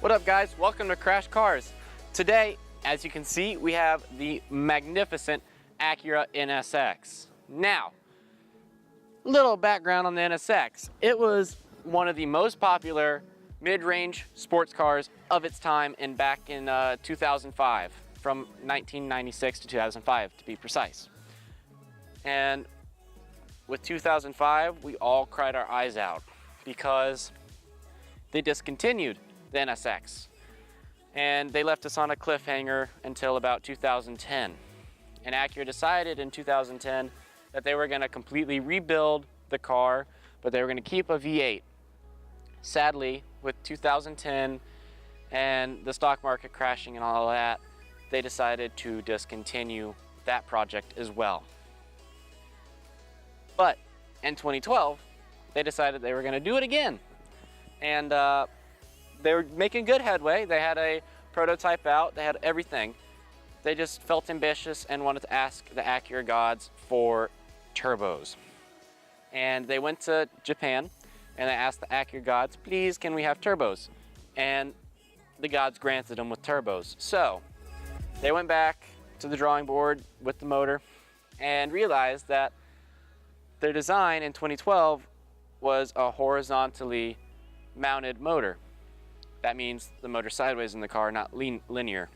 What up guys, welcome to Crash Cars. Today, as you can see, we have the magnificent Acura NSX. Now, little background on the NSX. It was one of the most popular mid-range sports cars of its time back in 2005, from 1996 to 2005 to be precise. And with 2005, we all cried our eyes out because they discontinued the NSX. And they left us on a cliffhanger until about 2010. And Acura decided in 2010 that they were gonna completely rebuild the car, but they were gonna keep a V8. Sadly, with 2010 and the stock market crashing and all of that, they decided to discontinue that project as well. But in 2012, they decided they were gonna do it again. And they were making good headway. They had a prototype out, they had everything. They just felt ambitious and wanted to ask the Acura gods for turbos. And they went to Japan and they asked the Acura gods, please, can we have turbos? And the gods granted them with turbos. So they went back to the drawing board with the motor and realized that their design in 2012 was a horizontally mounted motor. That means the motor sideways in the car, not linear.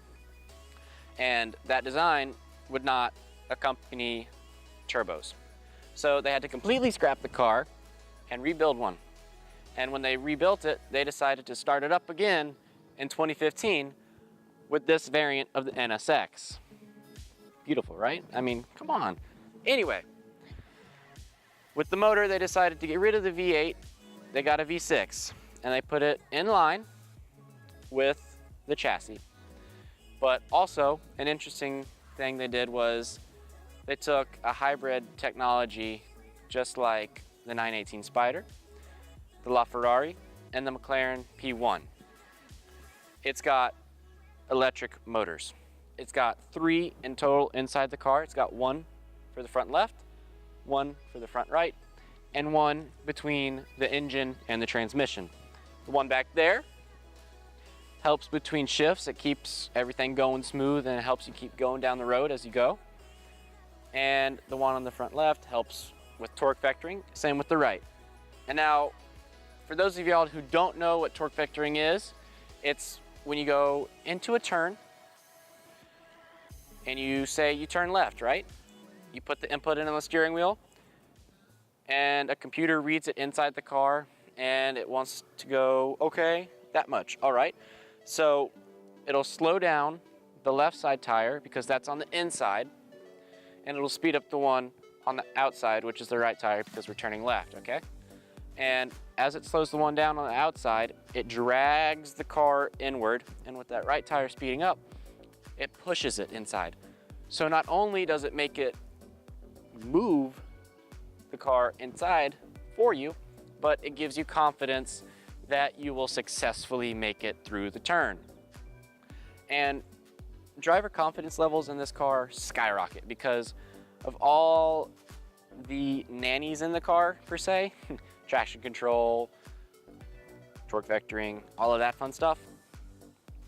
And that design would not accompany turbos. So they had to completely scrap the car and rebuild one. And when they rebuilt it, they decided to start it up again in 2015 with this variant of the NSX. Beautiful, right? I mean, come on. Anyway, with the motor, they decided to get rid of the V8. They got a V6 and they put it in line with the chassis. But also, an interesting thing they did was they took a hybrid technology just like the 918 Spider, the LaFerrari, and the McLaren P1. It's got electric motors. It's got 3 in total inside the car. It's got 1 for the front left, 1 for the front right, and 1 between the engine and the transmission. The one back there helps between shifts. It keeps everything going smooth and it helps you keep going down the road as you go. And the one on the front left helps with torque vectoring, same with the right. And now, for those of y'all who don't know what torque vectoring is, it's when you go into a turn and you say you turn left, right? You put the input in on the steering wheel and a computer reads it inside the car and it wants to go, okay, that much, all right. So it'll slow down the left side tire because that's on the inside, and it'll speed up the one on the outside, which is the right tire because we're turning left, okay? And as it slows the one down on the outside, it drags the car inward, and with that right tire speeding up, it pushes it inside. So not only does it make it move the car inside for you, but it gives you confidence that you will successfully make it through the turn. And driver confidence levels in this car skyrocket because of all the nannies in the car, per se. Traction control, torque vectoring, all of that fun stuff.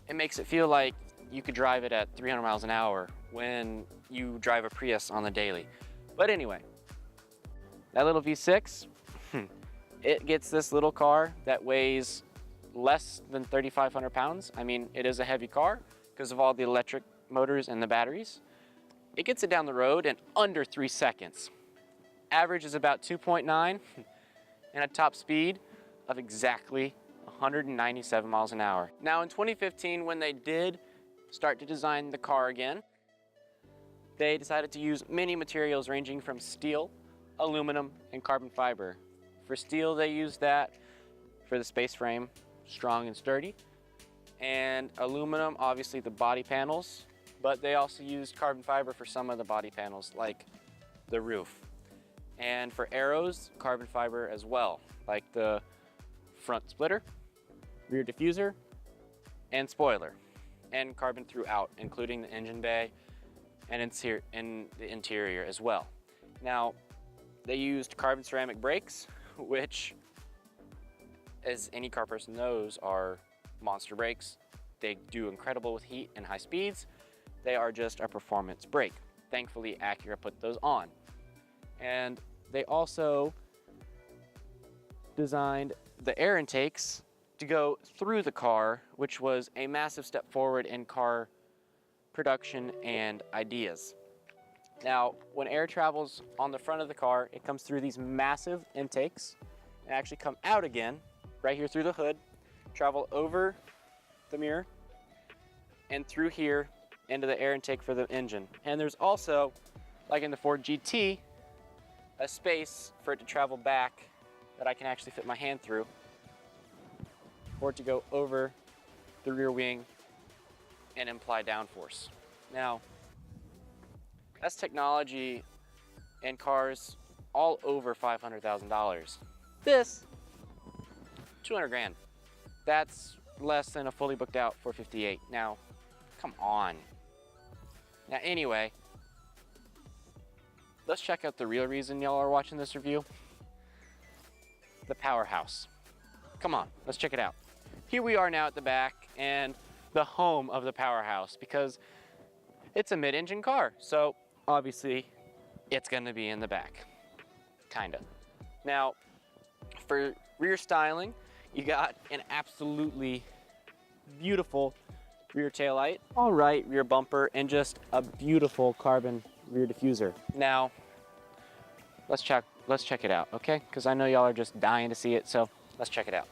It makes it feel like you could drive it at 300 miles an hour when you drive a Prius on the daily. But anyway, that little V6, it gets this little car that weighs less than 3,500 pounds. I mean, it is a heavy car because of all the electric motors and the batteries. It gets it down the road in under 3 seconds. Average is about 2.9 and a top speed of exactly 197 miles an hour. Now in 2015, when they did start to design the car again, they decided to use many materials ranging from steel aluminum and carbon fiber. For steel, they use that for the space frame, strong and sturdy. And aluminum, obviously the body panels, but they also used carbon fiber for some of the body panels, like the roof. And for arrows, carbon fiber as well, like the front splitter, rear diffuser, and spoiler, and carbon throughout, including the engine bay and in the interior as well. Now, they used carbon ceramic brakes, which, as any car person knows, are monster brakes. They do incredible with heat and high speeds. They are just a performance brake. Thankfully, Acura put those on. And they also designed the air intakes to go through the car, which was a massive step forward in car production and ideas. Now, when air travels on the front of the car, it comes through these massive intakes and actually come out again, right here through the hood, travel over the mirror, and through here into the air intake for the engine. And there's also, like in the Ford GT, a space for it to travel back that I can actually fit my hand through, for it to go over the rear wing and imply downforce. Now, that's technology in cars all over $500,000. This, 200 grand. That's less than a fully booked out 458. Now, come on. Now anyway, let's check out the real reason y'all are watching this review. The powerhouse. Come on, let's check it out. Here we are now at the back and the home of the powerhouse, because it's a mid-engine car. So obviously it's gonna be in the back, kinda. Now, for rear styling, you got an absolutely beautiful rear taillight, all right rear bumper, and just a beautiful carbon rear diffuser. Now, let's check it out, okay? Because I know y'all are just dying to see it, so let's check it out.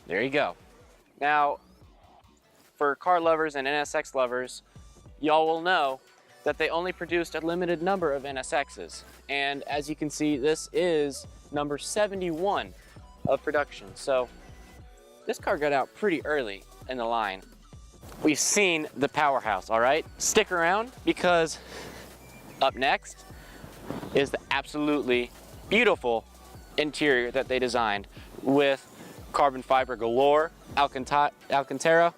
There you go. Now, for car lovers and NSX lovers, y'all will know that they only produced a limited number of NSXs. And as you can see, this is number 71 of production. So this car got out pretty early in the line. We've seen the powerhouse, all right? Stick around, because up next is the absolutely beautiful interior that they designed with carbon fiber galore, Alcantara,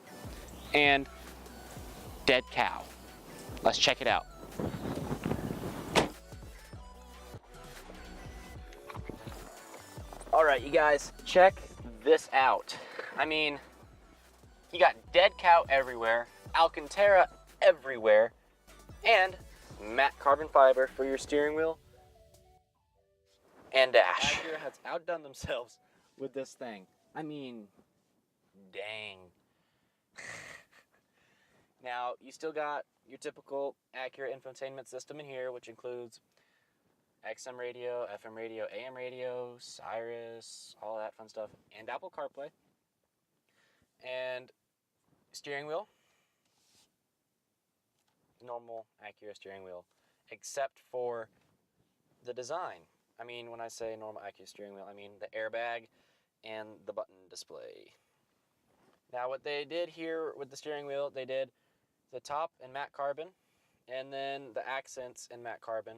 and dead cow. Let's check it out. All right, you guys, check this out. I mean, you got dead cow everywhere, Alcantara everywhere, and matte carbon fiber for your steering wheel and dash. Acura has outdone themselves with this thing. I mean, dang. Now, you still got your typical Acura infotainment system in here, which includes XM radio, FM radio, AM radio, Sirius, all that fun stuff, and Apple CarPlay. And steering wheel, normal Acura steering wheel, except for the design. I mean, when I say normal Acura steering wheel, I mean the airbag and the button display. Now, what they did here with the steering wheel, they did the top in matte carbon, and then the accents in matte carbon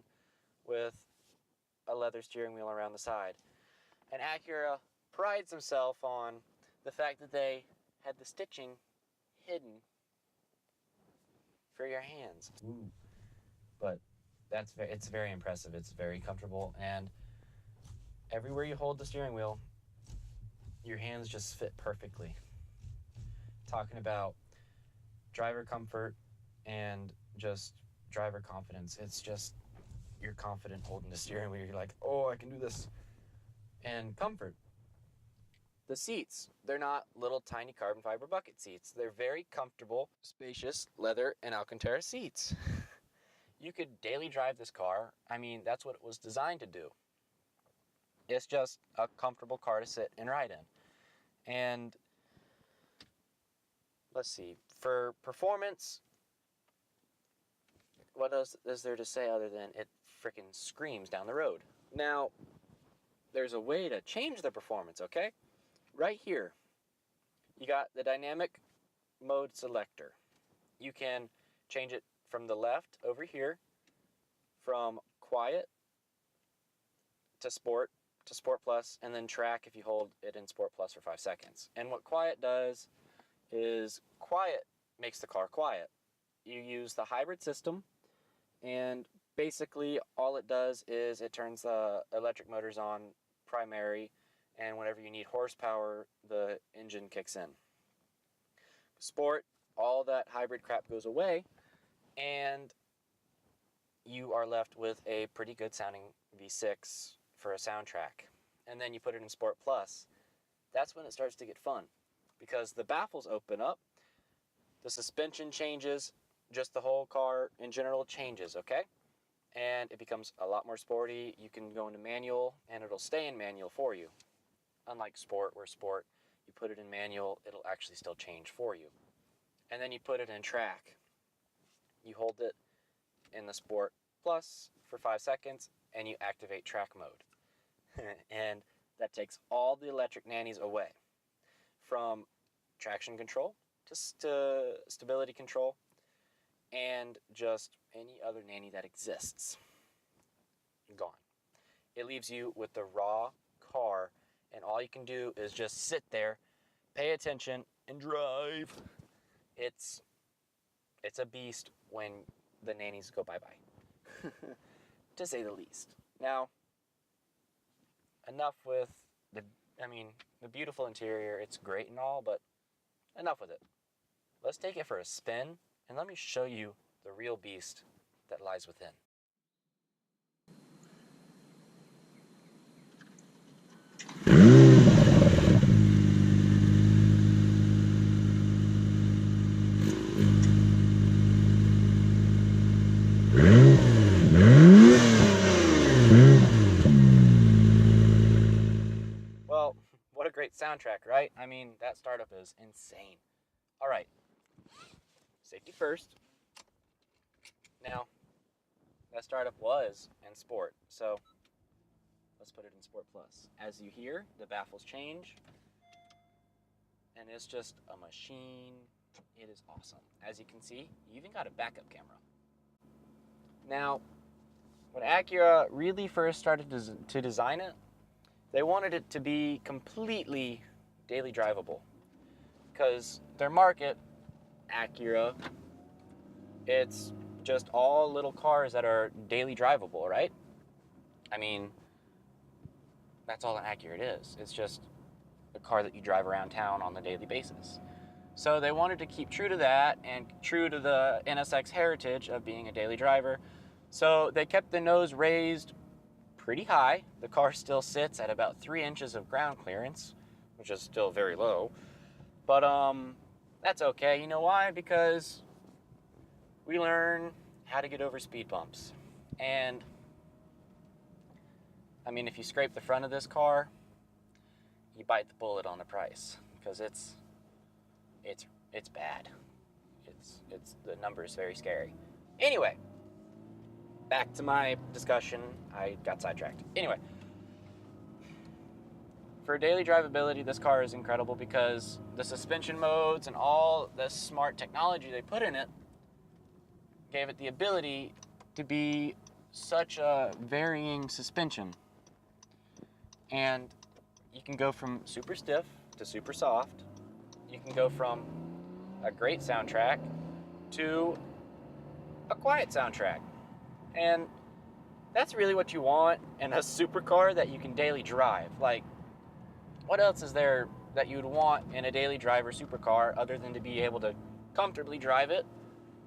with a leather steering wheel around the side. And Acura prides himself on the fact that they had the stitching hidden for your hands. Ooh. But it's very impressive. It's very comfortable, and everywhere you hold the steering wheel, your hands just fit perfectly. Talking about driver comfort and just driver confidence. It's just, you're confident holding the steering wheel. You're like, oh, I can do this. And comfort. The seats, they're not little tiny carbon fiber bucket seats. They're very comfortable, spacious leather and Alcantara seats. You could daily drive this car. I mean, that's what it was designed to do. It's just a comfortable car to sit and ride in. And let's see, for performance, what else is there to say other than it freaking screams down the road? Now, there's a way to change the performance, okay? Right here, you got the dynamic mode selector. You can change it from the left over here, from quiet to Sport Plus, and then track if you hold it in Sport Plus for 5 seconds. And what quiet does is quiet makes the car quiet. You use the hybrid system, and basically all it does is it turns the electric motors on primary, and whenever you need horsepower, the engine kicks in. Sport, all that hybrid crap goes away, and you are left with a pretty good sounding V6 for a soundtrack. And then you put it in Sport Plus. That's when it starts to get fun, because the baffles open up, the suspension changes, just the whole car in general changes, okay? And it becomes a lot more sporty. You can go into manual, and it'll stay in manual for you. Unlike Sport, where Sport, you put it in manual, it'll actually still change for you. And then you put it in track. You hold it in the Sport Plus for 5 seconds, and you activate track mode. And that takes all the electric nannies away, from traction control to stability control, and just any other nanny that exists. Gone. It leaves you with the raw car, and all you can do is just sit there, pay attention, and drive. It's a beast when the nannies go bye-bye, to say the least. Now, enough with the beautiful interior. It's great and all, but enough with it. Let's take it for a spin, and let me show you the real beast that lies within. Well, what a great soundtrack, right? I mean, that startup is insane. All right, safety first. Now, that startup was in Sport, so let's put it in Sport Plus. As you hear, the baffles change, and it's just a machine. It is awesome. As you can see, you even got a backup camera. Now, when Acura really first started to design it, they wanted it to be completely daily drivable, because their market, Acura, it's just all little cars that are daily drivable, right? I mean, that's all an Acura is. It's just a car that you drive around town on a daily basis. So they wanted to keep true to that, and true to the NSX heritage of being a daily driver. So they kept the nose raised pretty high. The car still sits at about 3 inches of ground clearance, which is still very low. But that's okay. You know why? Because we learn how to get over speed bumps. And I mean, if you scrape the front of this car, you bite the bullet on the price, because it's bad. It's the number is very scary. Anyway, back to my discussion. I got sidetracked. Anyway, for daily drivability, this car is incredible, because the suspension modes and all the smart technology they put in it gave it the ability to be such a varying suspension. And you can go from super stiff to super soft. You can go from a great soundtrack to a quiet soundtrack. And that's really what you want in a supercar that you can daily drive. Like, what else is there that you'd want in a daily driver supercar other than to be able to comfortably drive it,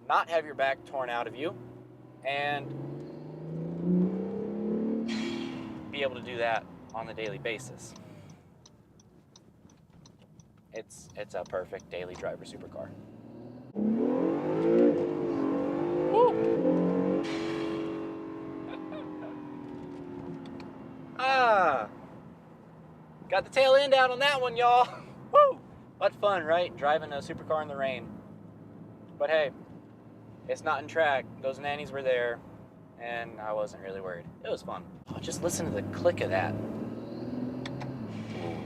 not have your back torn out of you, and be able to do that on a daily basis? It's a perfect daily driver supercar. Woo! Got the tail end out on that one, y'all. Woo! What fun, right? Driving a supercar in the rain. But hey, It's not in track. Those nannies were there, and I wasn't really worried. It was fun. Oh, just listen to the click of that. Ooh.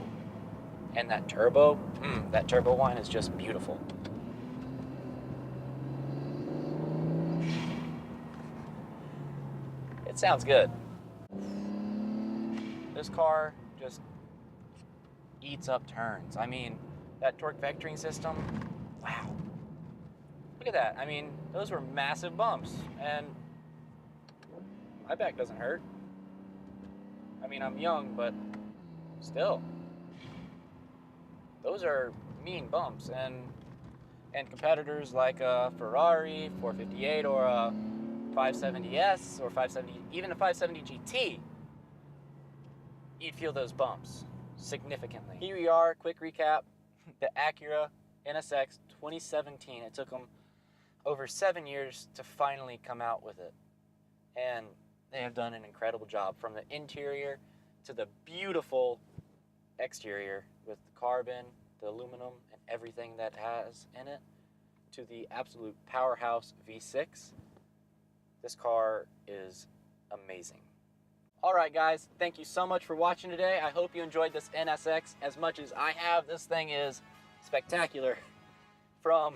And that turbo, that turbo whine is just beautiful. It sounds good. This car just eats up turns. I mean, that torque vectoring system, wow. Look at that. I mean, those were massive bumps, and my back doesn't hurt. I mean, I'm young, but still. Those are mean bumps, and competitors like a Ferrari 458 or a 570S or 570, even a 570 GT, you'd feel those bumps significantly. Here we are, quick recap, the Acura NSX 2017. It took them over 7 years to finally come out with it. And they have done an incredible job, from the interior to the beautiful exterior with the carbon, the aluminum, and everything that has in it, to the absolute powerhouse V6. This car is amazing. All right, guys, thank you so much for watching today. I hope you enjoyed this NSX as much as I have. This thing is spectacular from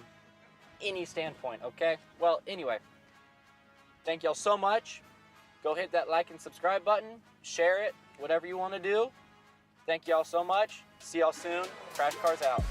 any standpoint, okay? Well, anyway, thank y'all so much. Go hit that like and subscribe button, share it, whatever you want to do. Thank y'all so much. See y'all soon. Crash Cars out.